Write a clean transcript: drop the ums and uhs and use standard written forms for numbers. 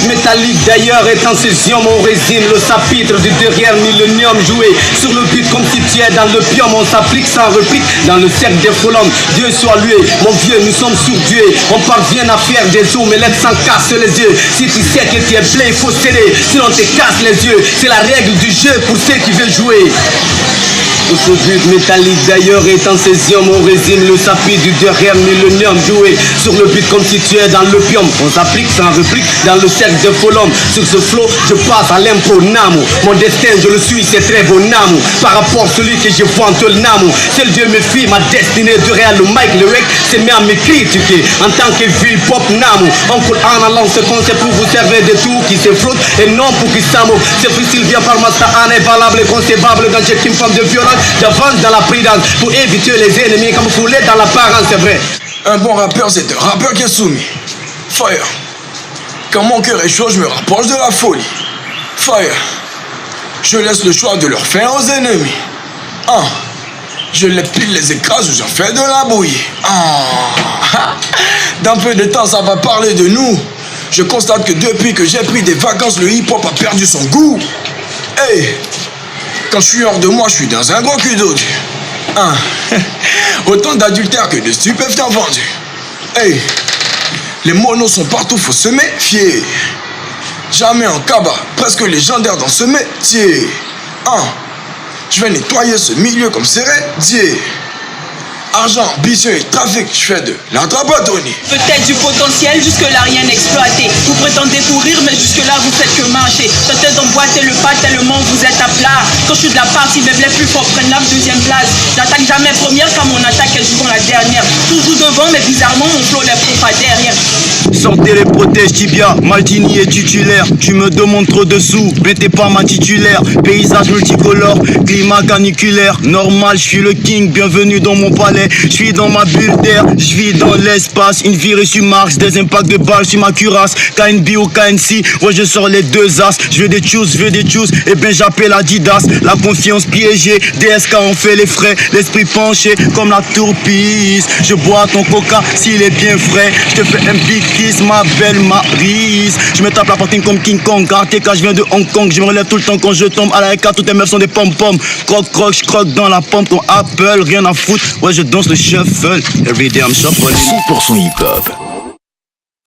métallique d'ailleurs est en césium, on résine le chapitre du derrière millénium. Joué sur le beat comme si tu es dans le pium, on s'applique sans réplique dans le cercle des faux hommes. Dieu soit loué, mon vieux, nous sommes surdués. On parvient à faire des zooms, mais lettres s'en casse les yeux. Si tu sais que tu es blé, il faut céder, sinon te casse les yeux. C'est la règle du jeu pour ceux qui veulent jouer. Ce but métallique d'ailleurs est en césium, on résine le chapitre du derrière millénium. Joué sur le beat comme si tu es dans l'opium, on s'applique sans réplique dans le cercle de faux hommes. Sur ce flow, je passe à l'impro Namo. Mon destin, je le suis, c'est très beau Namo. Par rapport à celui que je vois entre le Namo. Seul Dieu me fie, ma destinée de réel. Le mic, le rec, c'est même à me critiquer. En tant que vie pop Namo, on coule en allant ce concept pour vous servir de tout qui se flotte et non pour qui s'amo. C'est facile, vient par ma star, invalable et concevable quand j'ai qu'une forme de violence. J'avance dans la prudence pour éviter les ennemis comme foulés dans l'apparence, c'est vrai. Un bon rappeur, c'est un rappeur qui est soumis. Fire. Quand mon cœur est chaud, je me rapproche de la folie. Fire. Je laisse le choix de leur faire aux ennemis. Je les pile, les écrase ou j'en fais de la bouillie. Dans peu de temps, ça va parler de nous. Je constate que depuis que j'ai pris des vacances, le hip-hop a perdu son goût. Hey! Quand je suis hors de moi, je suis dans un gros cul d'eau. Autant d'adultères que de stupéfiants vendus. Hey, les monos sont partout, faut se méfier. Jamais en cabas, presque légendaire dans ce métier. Je vais nettoyer ce milieu comme Sérédier. Argent, ambition et trafic, je fais de l'anthropotonie. Peut-être du potentiel, jusque-là rien exploité. Vous prétendez courir, mais jusque-là vous faites que marcher. Tentez d'emboîter le pas tellement vous êtes à plat. Quand je suis de la partie, même les plus forts prennent la deuxième place. J'attaque jamais première, car mon attaque est souvent la dernière. Toujours devant, mais bizarrement, mon flow les prend pas derrière. Sortez les protèges tibia, Maldini est titulaire. Tu me demandes trop de sous, mais t'es pas ma titulaire. Paysage multicolore, climat caniculaire. Normal, je suis le king, bienvenue dans mon palais. Je suis dans ma bulle d'air, je vis dans l'espace. Une virée sur Mars, des impacts de balles sur ma cuirasse. KNB ou KNC, ouais je sors les deux as. Je veux des choose, et ben j'appelle Adidas. La confiance piégée, DSK on fait les frais. L'esprit penché comme la tourpisse. Je bois ton coca s'il est bien frais. Je te fais un big kiss, ma belle Maryse. Je me tape la poitrine comme King Kong. KTK, je viens de Hong Kong. Je me relève tout le temps quand je tombe. À la toutes les meufs sont des pom-pom. Croc, je croque dans la pompe comme Apple. Rien à foutre, ouais je danse le shuffle. Every day I'm shuffling. 100% hip-hop.